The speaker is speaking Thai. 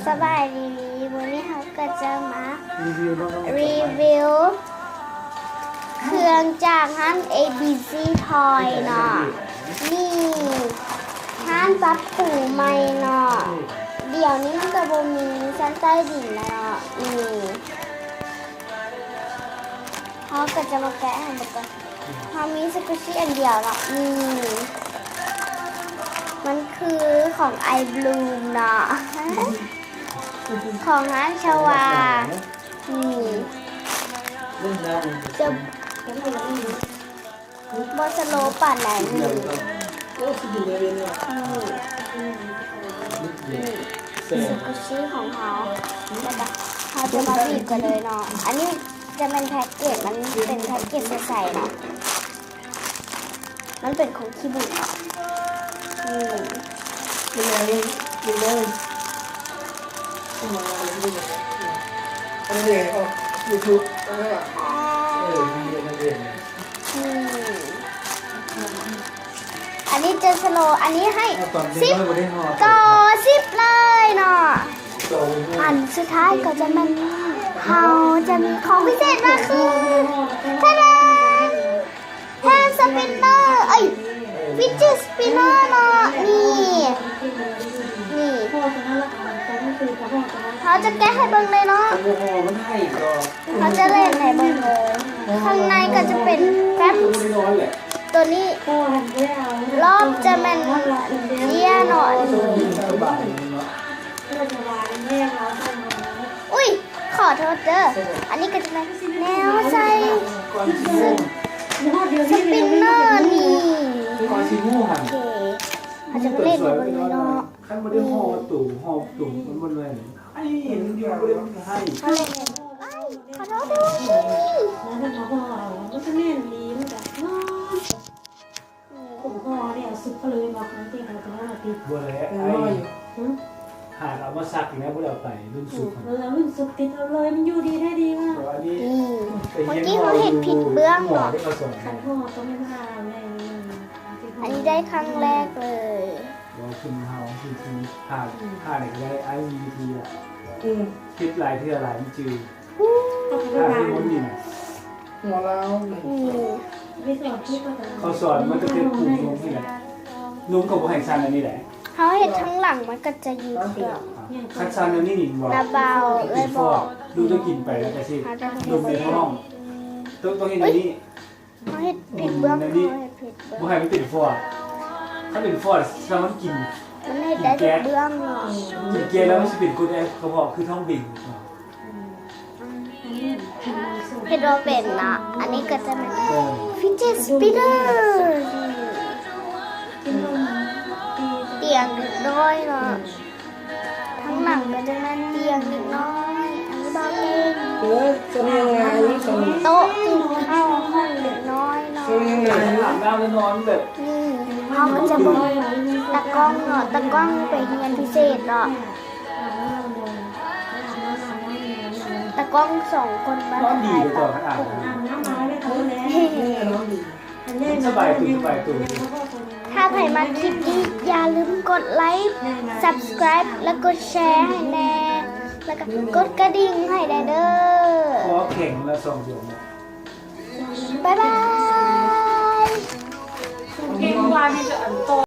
สบายดีวันนี้เขาก็จะมารีวิวเครื่องจากร้าน ABC Toy เนาะนี่ร้านซับปูใหม่เนาะเดี๋ยวนี้มันก็บ่มีชั้นใต้ดินแล้วเนาะนี่เขาก็จะมาแกะให้หมดก่อนเขามีสกูชี่อันเดียวเนาะนี่มันคือของ iBloom เนาะของร้านชวานี่จะบอสโลปั่นไหนนี่สกุชชี่ของเขาเขาจะมาบีบกันเลยเนาะอันนี้จะเป็นแพ็กเกจมันเป็นแพ็กเกจใสๆเนาะมันเป็นของคิบุเนาะกินเลยกินเลยอันนี้ออกยูทูบอันนี้จะสโลอันนี้ให้10ต่อ10เลยเนาะอันสุดท้ายก็จะมันเขาจะมีของพิเศษมากคือท่าดาแฮนด์สปินเนอร์ฟิชเชอร์สปินเนอร์เนาะนี่เขาจะแก้ให้เบิ่งเลยเนาะเขาจะเล่นให้เบิ่งเลยข้างในก็จะเป็นแป๊บตัวนี้รอบจะเป็นเยี่ยหน่อยอุ้ยขอโทษเด้ออันนี้ก็จะเป็นแนวใส่สปินเนอร์นี่โอเคเขาจะมาเล่นให้เบิ่งเลยเนาะขั้นบนได้ห่อตุ่มมันบนเลยไอ้เห็นเดียวเลยมันให้ขอโทษด้วยแล้วถ้าเขาบอกมันก็แน่นดีมันแบบผมพอเนี่ยซุปก็เลยบอกนะที่เขาจะว่าติดบัวแล้วไอ้หาเอามาซักอย่างนี้พวกเราไปรุ่นสุดแล้วรุ่นซุปติดเอาเลยมันอยู่ดีได้ดีมากเมื่อกี้เขาเห็นผิดเบื้องหรอขันพ่อต้องไม่พาเลยอันนี้ได้ครั้งแรกเลยว่าคุณเฮาคือผ่านอะไรก็ได้ไอ้วีทีอ่ะคิดหลายเท่าหลายจืดผ่านที่ม้วนดินหัวเราเขาสอนมันจะเป็นกลุ่มนุ่มที่ไหนนุ่มกับผู้แห่งชันอันนี้แหละเขาเห็นทั้งหลังมันก็จะยืดเดี่ยวคัดชันอันนี้หนิบอกระเบาเลยบอกดูจะกินไปแล้วแต่สินุ่มในห้องต้องเห็นอันนี้เขาเห็นผิดเบื้องเขาเห็นผิดเบื้องผู้แห่งไม่ติดฟอดถ้าเป็นฟอดถ้ามันกินมันเห็นได้เบื้องเนาะกินเกลือแล้วมันจะเป็นกูแอร์กระเพาะคือท้องบิ่งเฮโดรเป็นนะอันนี้ก็จะเป็นฟิชเชอร์สปินเนอร์เตียงเล็กน้อยเนาะทั้งหลังก็จะเป็นเตียงเล็กน้อยอันนี้บ้านเล่นจะมียังไงโต๊ะกินข้าวห้องเล็กน้อยเนาะหลังน้ำแล้วนอนแบบเขาก็จะบอกตะกล้องเนาะตะกล้องไปเรียนพิเศษเนาะตะกล้อง2 คนมาถ่ายต่อขนาดสบายตัวถ้าใครมาคลิปนี้อย่าลืมกดไลค์ subscribe แล้วกดแชร์ให้แน่แล้วก็กดกระดิ่งให้ได้เด้อขอแข่งแล้ว2 เดือนบ๊ายบาย